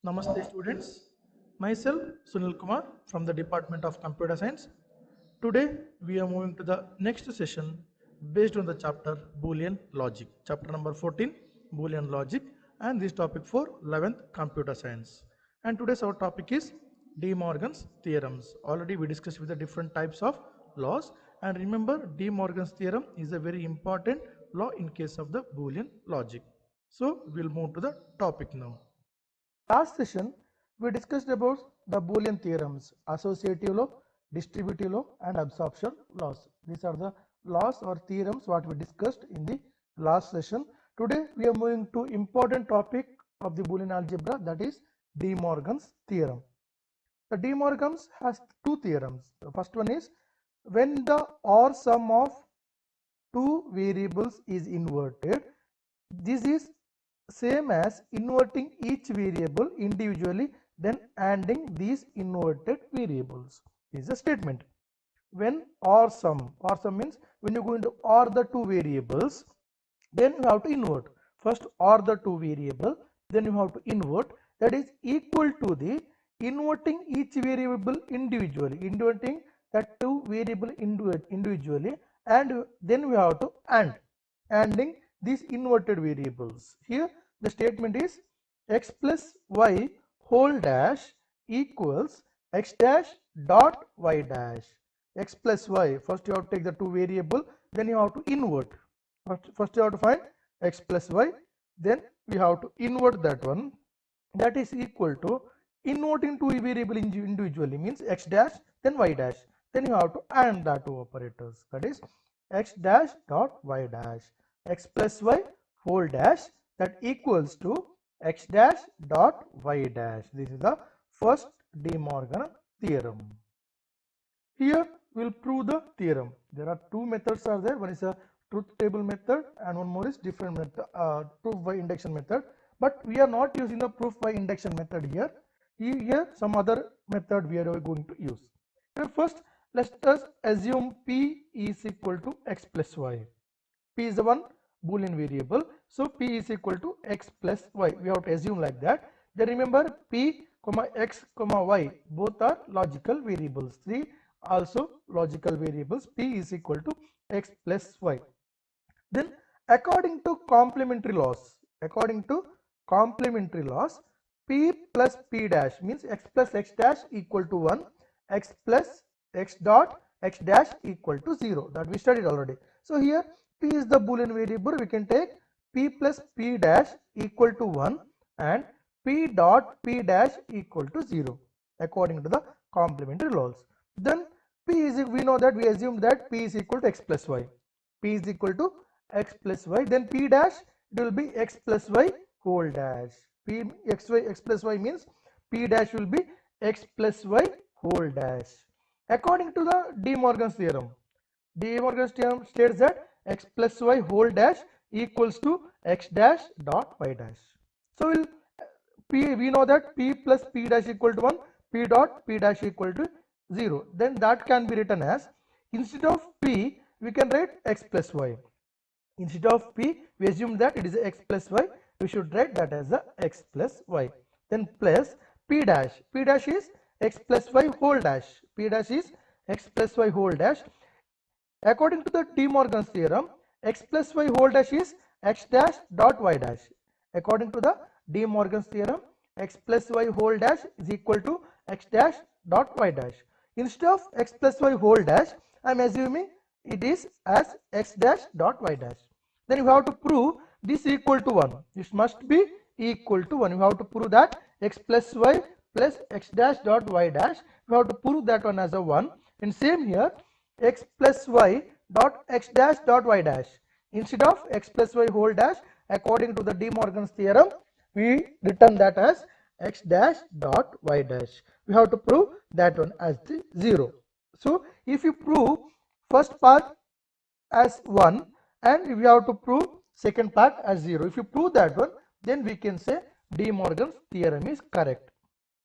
Namaste students, myself Sunil Kumar from the Department of Computer Science. Today we are moving to the next session based on the chapter Boolean Logic, chapter number 14 Boolean Logic, and this topic for 11th Computer Science. And today's our topic is De Morgan's theorems. Already we discussed with the different types of laws, and remember De Morgan's theorem is a very important law in case of the Boolean logic. So we'll move to the topic now. Last session, we discussed about the Boolean theorems, associative law, distributive law, and absorption laws. These are the laws or theorems what we discussed in the last session. Today, we are moving to important topic of the Boolean algebra, that is De Morgan's theorem. The De Morgan's has two theorems. The first one is when the OR sum of two variables is inverted, this is same as inverting each variable individually, then ANDing these inverted variables. This is a statement. When OR sum means when you go into OR the two variables, then you have to invert. First OR the two variable, then you have to invert. That is equal to the inverting each variable individually, inverting that two variable individually, and then we have to ANDing these inverted variables. Here the statement is x plus y whole dash equals x dash dot y dash. X plus y, first you have to take the two variable, then you have to invert. First you have to find x plus y, then we have to invert that one. That is equal to inverting two variable individually means x dash then y dash. Then you have to AND that two operators, that is x dash dot y dash. X plus y whole dash, that equals to x dash dot y dash. This is the first De Morgan theorem. Here we will prove the theorem. There are two methods are there. One is a truth table method and one more is different method, proof by induction method. But we are not using the proof by induction method here. Here some other method we are going to use. Here first let us assume P is equal to x plus y. P is the one Boolean variable. So P is equal to x plus y. We have to assume like that. Then remember P comma x comma y both are logical variables. 3 also logical variables. P is equal to x plus y. Then according to complementary laws, P plus P dash means x plus x dash equal to 1, x plus x dot x dash equal to 0. That we studied already. So here P is the Boolean variable. We can take P plus P dash equal to 1 and P dot P dash equal to 0 according to the complementary laws. Then P is, we know that we assume that P is equal to x plus y. P is equal to x plus y. Then P dash, it will be x plus y whole dash. P x plus y means P dash will be x plus y whole dash. According to the De Morgan's theorem, De Morgan's theorem states that x plus y whole dash equals to x dash dot y dash. So we know that P plus P dash equal to 1, P dot P dash equal to 0. Then that can be written as, instead of P we can write x plus y. Instead of P we assume that it is x plus y. We should write that as a x plus y. Then plus P dash. P dash is x plus y whole dash. P dash is x plus y whole dash. According to the De Morgan's theorem, x plus y whole dash is x dash dot y dash. According to the De Morgan's theorem, x plus y whole dash is equal to x dash dot y dash. Instead of x plus y whole dash, I am assuming it is as x dash dot y dash. Then you have to prove this equal to 1. This must be equal to 1. You have to prove that x plus y plus x dash dot y dash. You have to prove that one as a 1. And same here, x plus y dot x dash dot y dash. Instead of x plus y whole dash, according to the De Morgan's theorem, we written that as x dash dot y dash. We have to prove that one as the 0. So if you prove first part as 1 and we have to prove second part as 0. If you prove that one, then we can say De Morgan's theorem is correct.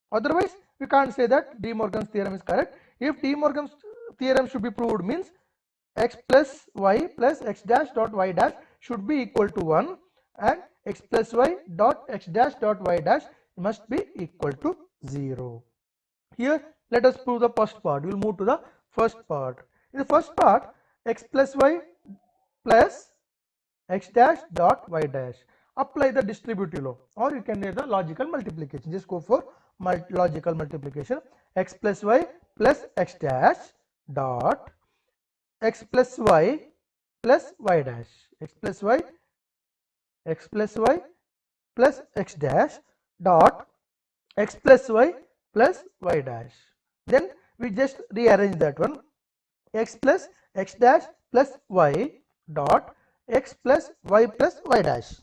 Otherwise, we can't say that De Morgan's theorem is correct. If De Morgan's theorem should be proved means x plus y plus x dash dot y dash should be equal to 1 and x plus y dot x dash dot y dash must be equal to 0. Here let us prove the first part. We will move to the first part. In the first part, x plus y plus x dash dot y dash. Apply the distributive law, or you can do the logical multiplication. Just go for logical multiplication. X plus y plus x dash dot x plus y plus y dash. X plus y plus x dash dot x plus y plus y dash. Then we just rearrange that one. X plus x dash plus y dot x plus y dash.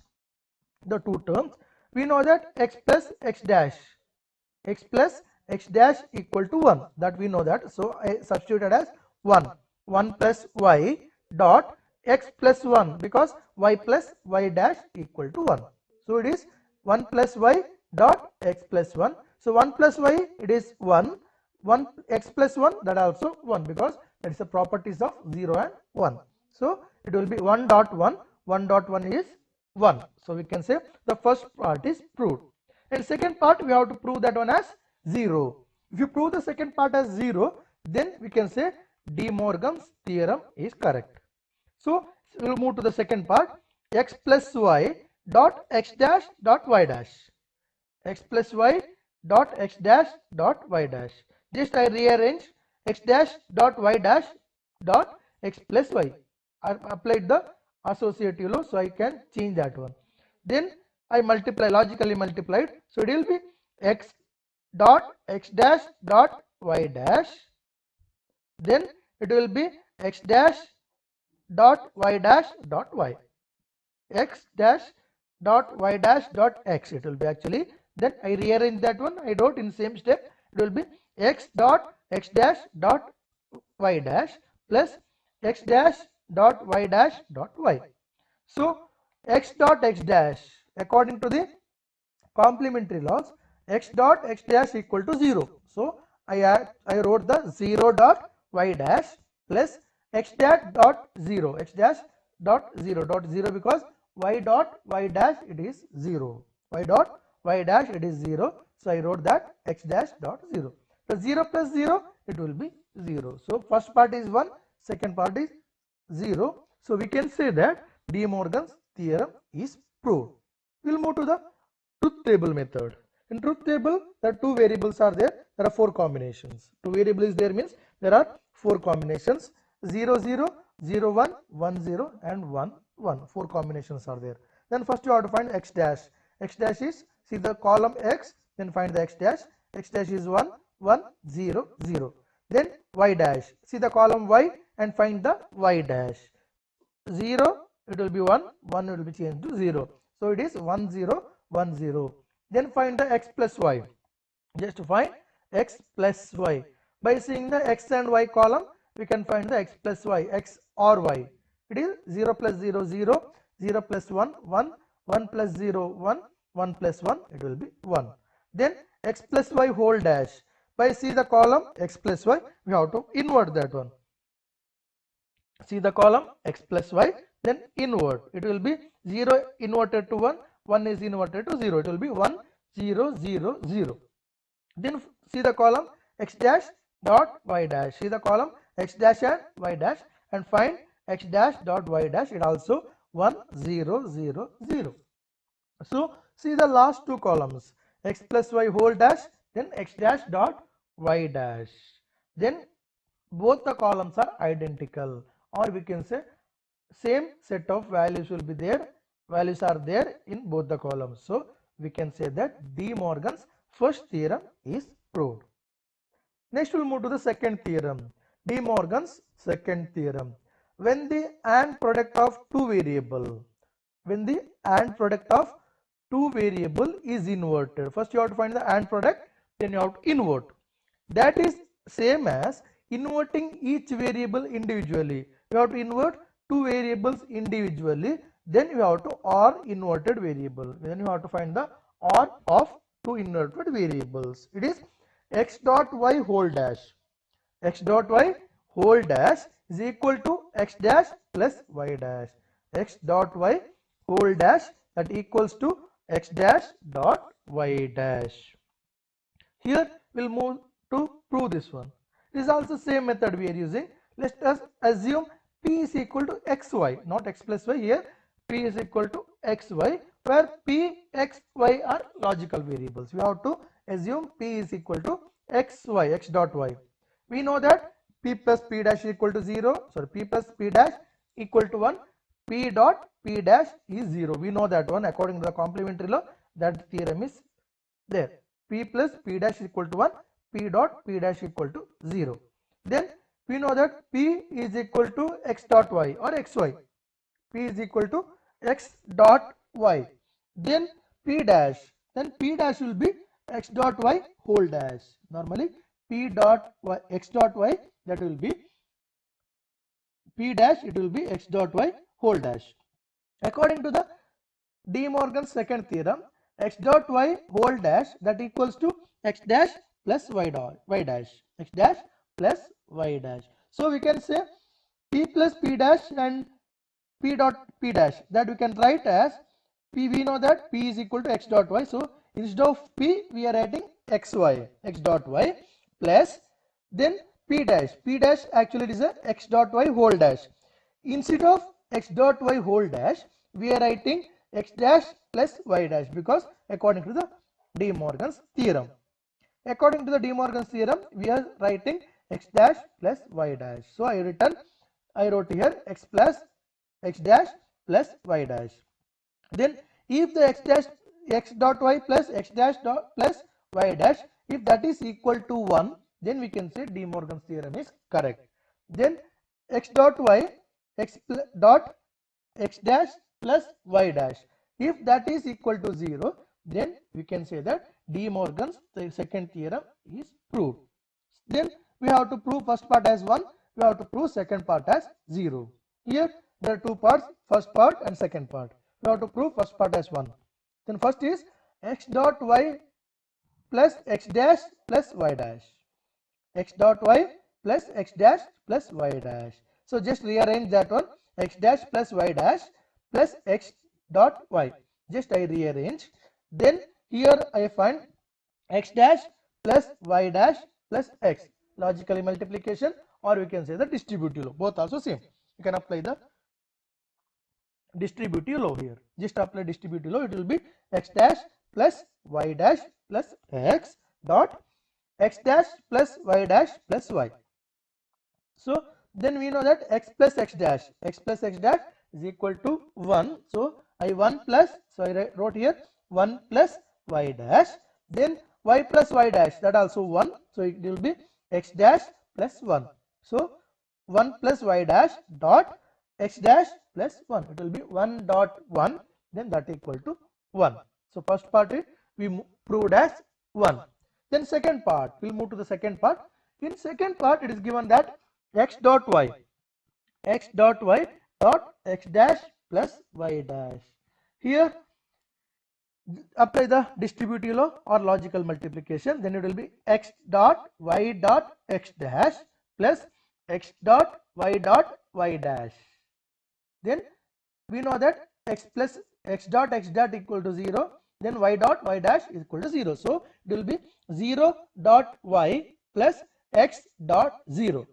The two terms, we know that x plus x dash equal to 1, that we know that. So I substituted as 1 plus y dot x plus 1, because y plus y dash equal to 1. So it is 1 plus y dot x plus 1. So 1 plus y, it is 1 x plus 1, that also 1, because that is the properties of 0 and 1. So it will be 1 dot 1 is 1. So we can say the first part is proved. And second part, we have to prove that one as 0. If you prove the second part as 0, then we can say De Morgan's theorem is correct. So we will move to the second part. X plus y dot x dash dot y dash. X plus y dot x dash dot y dash. Just I rearrange x dash dot y dash dot x plus y. I applied the associative law, so I can change that one. Then I logically multiplied, so it will be x dot x dash dot y dash. Then it will be x dash dot y dash dot y. X dash dot y dash dot x, it will be actually. Then I rearrange that one, I wrote in same step. It will be x dot x dash dot y dash plus x dash dot y dash dot y. So x dot x dash, according to the complementary laws, x dot x dash equal to 0. So I wrote the 0 dot y dash plus x dash dot 0, x dash dot 0 because y dot y dash, it is 0. Y dot y dash, it is 0. So I wrote that x dash dot 0. So 0 plus 0, it will be 0. So first part is 1, second part is 0. So we can say that De Morgan's theorem is proved. We will move to the truth table method. In truth table, there are two variables are there. There are 4 combinations. Two variables is there means there are 4 combinations: 0 0, 0 1, 1 0, and 1 1. 4 combinations are there. Then first you have to find x dash. X dash is, see the column x, then find the x dash. X dash is 1 1 0 0. Then y dash, see the column y and find the y dash. 0, it will be 1 1, it will be changed to 0. So it is 1 0 1 0. Then find the x plus y. Just to find x plus y. By seeing the x and y column, we can find the x plus y, x or y. It is 0 plus 0 0, 0 plus 1 1, 1 plus 0 1, 1 plus 1, it will be 1. Then x plus y whole dash. By see the column x plus y, we have to invert that one. See the column x plus y, then invert. It will be 0 inverted to 1, 1 is inverted to 0. It will be 1 0 0 0. Then see the column x dash dot y dash. See the column x dash and y dash, and find x dash dot y dash. It also 1 0 0 0. So see the last two columns, x plus y whole dash, then x dash dot y dash. Then both the columns are identical, or we can say same set of values will be there. Values are there in both the columns. So we can say that De Morgan's first theorem is proved. Next we'll move to the second theorem. De Morgan's second theorem. When the AND product of two variable is inverted, first you have to find the AND product, then you have to invert. That is same as inverting each variable individually. You have to invert two variables individually, then you have to OR inverted variable. Then you have to find the OR of two inverted variables. It is x dot y whole dash. X dot y whole dash is equal to x dash plus y dash. X dot y whole dash, that equals to x dash dot y dash. Here we'll move to prove this one. This is also same method we are using. Let us assume p is equal to xy, not x plus y. Here p is equal to xy, where p, x, y are logical variables. We have to assume p is equal to xy, x dot y. We know that p plus p dash equal to 0. Sorry, p plus p dash equal to 1. P dot p dash is 0. We know that one according to the complementary law. That theorem is there. P plus p dash is equal to 1, p dot p dash equal to 0. Then we know that p is equal to x dot y or xy. P is equal to x dot y. Then p dash will be x dot y whole dash. Normally p dot y, x dot y, that will be p dash, it will be x dot y whole dash. According to the De Morgan's second theorem, x dot y whole dash, that equals to x dash plus y dash, x dash plus y dash. So we can say p plus p dash and p dot p dash, that we can write as p. We know that p is equal to x dot y, so instead of p we are writing xy, x dot y, plus then p dash actually it is a x dot y whole dash. Instead of x dot y whole dash we are writing x dash plus y dash, because according to the De Morgan's theorem. According to the De Morgan's theorem, we are writing x dash plus y dash. So I wrote here x dash plus y dash. Then if the x dot y plus x dash dot plus y dash, if that is equal to 1, then we can say De Morgan's theorem is correct. Then x dot y, x dot x dash plus y dash, if that is equal to 0, then we can say that De Morgan's second theorem is proved. Then we have to prove first part as 1, we have to prove second part as 0. Here there are two parts, first part and second part. We have to prove first part as 1. Then first is x dot y plus x dash plus y dash, x dot y plus x dash plus y dash. So just rearrange that one, x dash plus y dash plus x dot y. Just I rearrange. Then here I find x dash plus y dash plus x, logically multiplication, or we can say the distributive law. Both also same. You can apply the distributive law here. Just apply distributive law. It will be x dash plus y dash plus x dot x dash plus y dash plus y. So then we know that x plus x dash is equal to 1. So I 1 plus, so I wrote here 1 plus y dash. Then y plus y dash, that also 1. So it will be x dash plus 1. So 1 plus y dash dot x dash plus 1. It will be 1 dot 1. Then that equal to 1. So first part is we proved as 1. Then second part, we'll move to the second part. In second part, it is given that x dot y dot x dash plus y dash. Here apply the distributive law or logical multiplication. Then it will be x dot y dot x dash plus x dot y dash. Then we know that x plus x dot equal to 0. Then y dot y dash is equal to 0. So it will be 0 dot y plus x dot 0.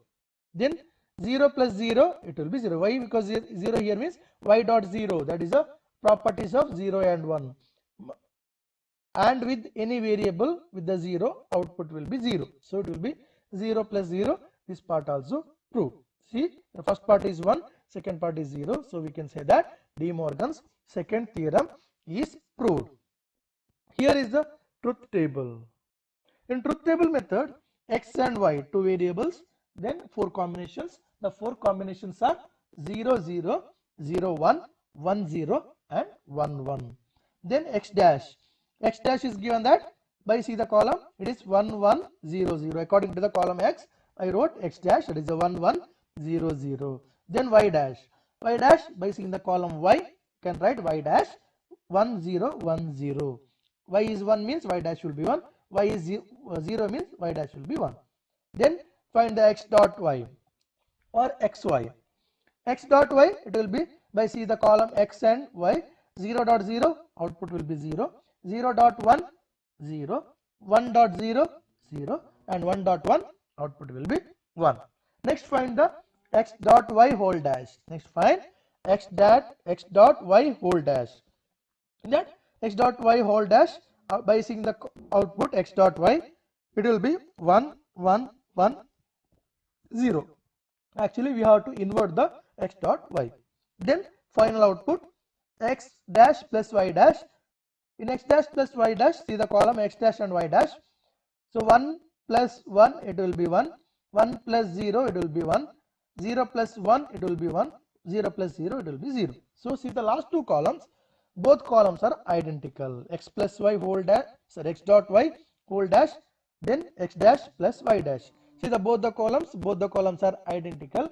Then 0 plus 0, it will be 0. Why? Because 0 here means y dot 0. That is the properties of 0 and 1. And with any variable with the 0, output will be 0. So it will be 0 plus 0. This part also proved. See, the first part is 1, second part is 0. So we can say that De Morgan's second theorem is proved. Here is the truth table. In truth table method, x and y, two variables, then 4 combinations. The 4 combinations are 0, 0, 0, 1, 1, 0 and 1, 1. Then x dash is given that by see the column, it is 1, 1, 0, 0. According to the column x, I wrote x dash, that is a 1, 1, 0, 0. Then y dash by seeing the column y, can write y dash 1, 0, 1, 0. Y is 1 means y dash will be 1. Y is 0 means y dash will be 1. Then find the x dot y or xy. X dot y, it will be by see the column x and y, 0 dot 0, output will be 0, 0 dot 1, 0, 1 dot 0, 0, and 1 dot 1, output will be 1. Next find the x dot y whole dash. Next find x dot y whole dash. In that x dot y whole dash, by seeing the output x dot y, it will be 1, 1, 1, 0. Actually, we have to invert the x dot y. Then final output x dash plus y dash. In x dash plus y dash, see the column x dash and y dash. So 1 plus 1, it will be 1. 1 plus 0, it will be 1. 0 plus 1, it will be 1. 0 plus 0, it will be 0. So see the last two columns, both columns are identical. X plus y whole dash, sorry, x dot y whole dash, then x dash plus y dash. See the both the columns are identical.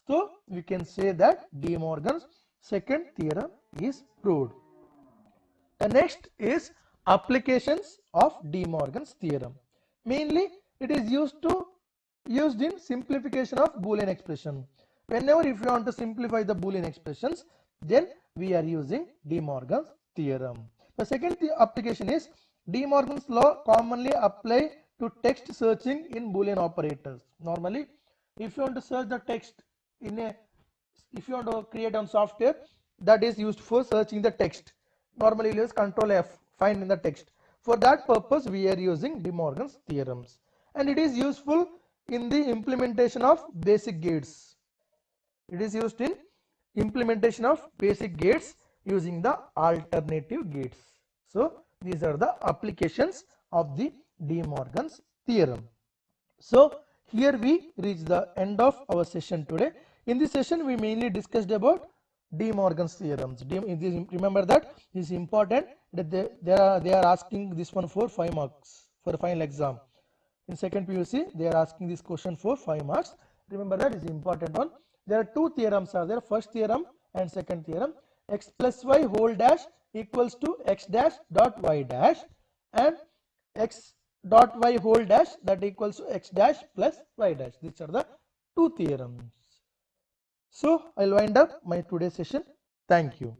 So we can say that De Morgan's second theorem is proved. The next is applications of De Morgan's theorem. Mainly it is used in simplification of Boolean expression. Whenever if you want to simplify the Boolean expressions, then we are using De Morgan's theorem. The second application is De Morgan's law commonly apply to text searching in Boolean operators. Normally, if you want to search the text if you want to create a software that is used for searching the text, normally you use Control F, find in the text. For that purpose, we are using De Morgan's theorems, and it is useful in the implementation of basic gates. It is used in implementation of basic gates using the alternative gates. So these are the applications of the De Morgan's theorem. So here we reach the end of our session today. In this session, we mainly discussed about De Morgan's theorems. Remember that this is important, that they are asking this one for 5 marks for the final exam. In second PUC, they are asking this question for 5 marks. Remember that is important one. There are two theorems are there, first theorem and second theorem. X plus y whole dash equals to x dash dot y dash, and x dot y whole dash that equals to x dash plus y dash. These are the two theorems. So I'll wind up my today's session. Thank you.